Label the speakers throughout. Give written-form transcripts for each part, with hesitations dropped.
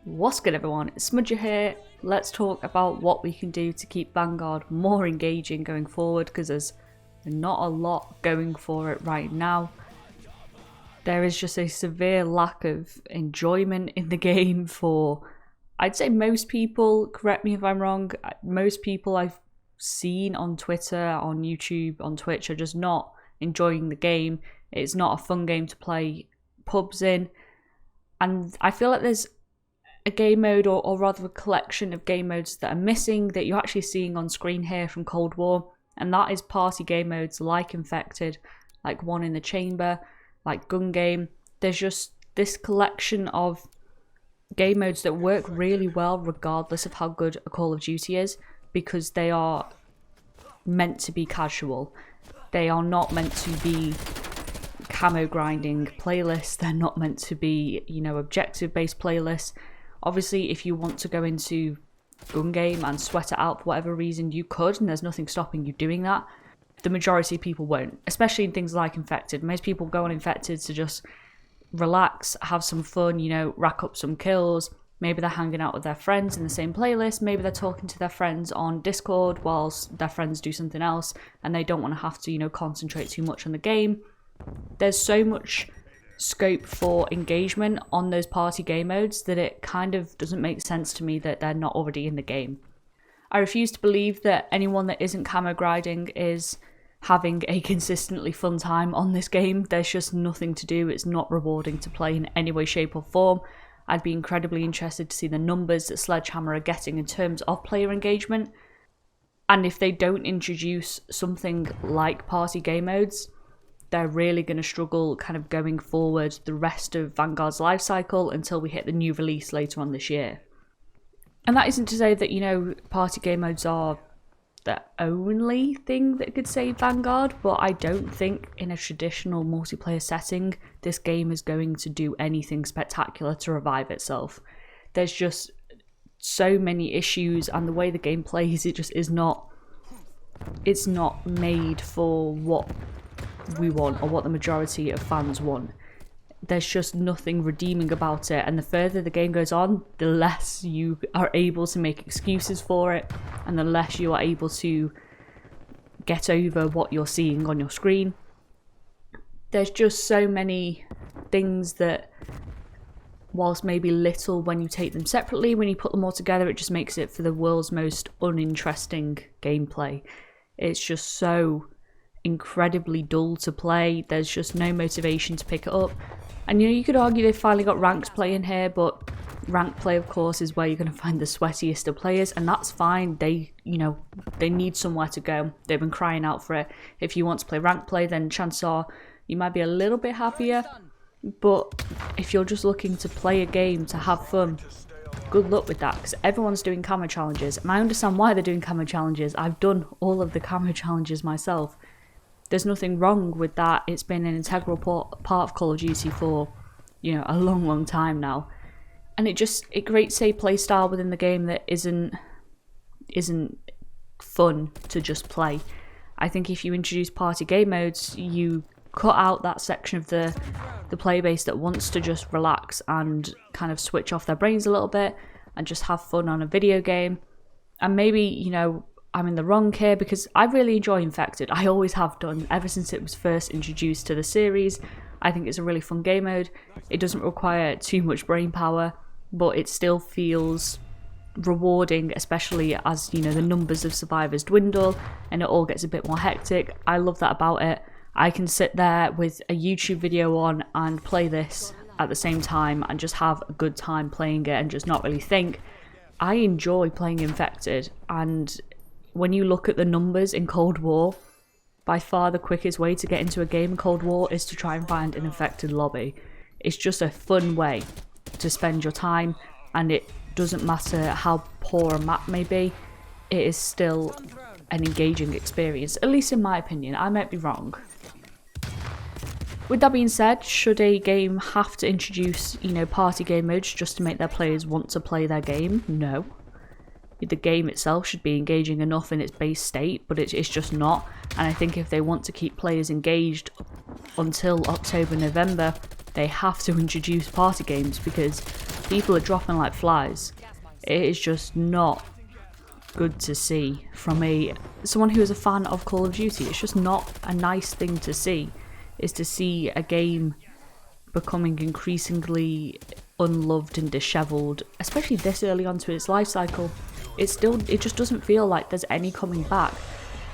Speaker 1: What's good everyone, it's Smudger here. Let's talk about what we can do to keep Vanguard more engaging going forward, because there's not a lot going for it right now. There is just a severe lack of enjoyment in the game for, I'd say most people, correct me if I'm wrong, most people I've seen on Twitter, on YouTube, on Twitch are just not enjoying the game. It's not a fun game to play pubs in, and I feel like there's a game mode, or rather a collection of game modes that are missing that you're actually seeing on screen here from Cold War, and that is party game modes like Infected, like One in the Chamber, like Gun Game. There's just this collection of game modes that work really well regardless of how good a Call of Duty is, because they are meant to be casual. They are not meant to be camo grinding playlists, they're not meant to be, objective based playlists. Obviously, if you want to go into Gun Game and sweat it out for whatever reason, you could, and there's nothing stopping you doing that. The majority of people won't, especially in things like Infected. Most people go on Infected to just relax, have some fun, rack up some kills. Maybe they're hanging out with their friends in the same playlist. Maybe they're talking to their friends on Discord whilst their friends do something else, and they don't want to have to, concentrate too much on the game. There's so much scope for engagement on those party game modes that it kind of doesn't make sense to me that they're not already in the game. I refuse to believe that anyone that isn't camo grinding is having a consistently fun time on this game. There's just nothing to do. It's not rewarding to play in any way, shape or form. I'd be incredibly interested to see the numbers that Sledgehammer are getting in terms of player engagement, and if they don't introduce something like party game modes, they're really going to struggle kind of going forward the rest of Vanguard's life cycle until we hit the new release later on this year. And that isn't to say that, party game modes are the only thing that could save Vanguard, but I don't think in a traditional multiplayer setting this game is going to do anything spectacular to revive itself. There's just so many issues, and the way the game plays, it's not made for what we want or what the majority of fans want. There's just nothing redeeming about it, and the further the game goes on, the less you are able to make excuses for it, and the less you are able to get over what you're seeing on your screen. There's just so many things that, whilst maybe little when you take them separately, when you put them all together, it just makes it for the world's most uninteresting gameplay. It's just so incredibly dull to play. There's just no motivation to pick it up. And you could argue they've finally got ranked play in here, but ranked play, of course, is where you're going to find the sweatiest of players, and that's fine. They need somewhere to go. They've been crying out for it. If you want to play ranked play, then chances are you might be a little bit happier, but if you're just looking to play a game to have fun, good luck with that, because everyone's doing camo challenges, and I understand why they're doing camo challenges. I've done all of the camo challenges myself. There's nothing wrong with that. It's been an integral part of Call of Duty for, a long time now. And it creates a playstyle within the game that isn't fun to just play. I think if you introduce party game modes, you cut out that section of the player base that wants to just relax and kind of switch off their brains a little bit and just have fun on a video game. And maybe, I'm in the wrong here, because I really enjoy Infected. I always have done, ever since it was first introduced to the series. I think it's a really fun game mode. It doesn't require too much brain power, but it still feels rewarding, especially as, the numbers of survivors dwindle and it all gets a bit more hectic. I love that about it. I can sit there with a YouTube video on and play this at the same time and just have a good time playing it and just not really think. I enjoy playing Infected, and when you look at the numbers in Cold War, by far the quickest way to get into a game in Cold War is to try and find an Infected lobby. It's just a fun way to spend your time, and it doesn't matter how poor a map may be, it is still an engaging experience, at least in my opinion. I might be wrong. With that being said, should a game have to introduce, party game modes just to make their players want to play their game? No. The game itself should be engaging enough in its base state, but it's just not. And I think if they want to keep players engaged until October, November, they have to introduce party games because people are dropping like flies. It is just not good to see from someone who is a fan of Call of Duty. It's just not a nice thing to see, is to see a game becoming increasingly unloved and dishevelled, especially this early on to its life cycle. It just doesn't feel like there's any coming back.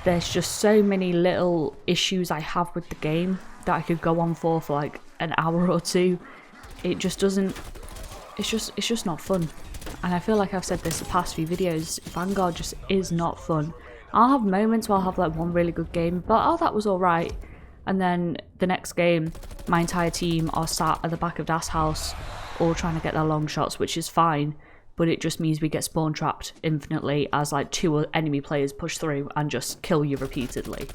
Speaker 1: There's just so many little issues I have with the game that I could go on for like an hour or two. It just doesn't, it's just not fun. And I feel like I've said this the past few videos, Vanguard just is not fun. I'll have moments where I'll have like one really good game, but oh, that was alright. And then the next game, my entire team are sat at the back of Das House, all trying to get their long shots, which is fine. But it just means we get spawn trapped infinitely as like 2 enemy players push through and just kill you repeatedly.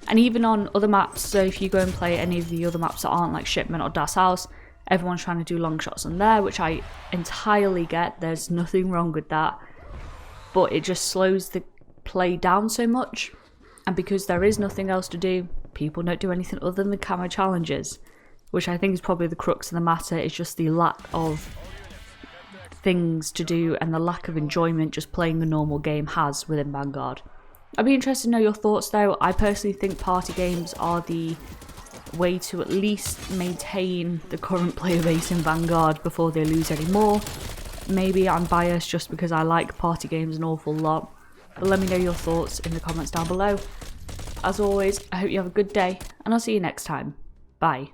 Speaker 1: And even on other maps, so if you go and play any of the other maps that aren't like Shipment or Das House, everyone's trying to do long shots on there, which I entirely get. There's nothing wrong with that. But it just slows the play down so much. And because there is nothing else to do, people don't do anything other than the camo challenges, which I think is probably the crux of the matter. It's just the lack of things to do and the lack of enjoyment just playing the normal game has within Vanguard. I'd be interested to know your thoughts though. I personally think party games are the way to at least maintain the current player base in Vanguard before they lose any more. Maybe I'm biased just because I like party games an awful lot, but let me know your thoughts in the comments down below. As always, I hope you have a good day and I'll see you next time. Bye.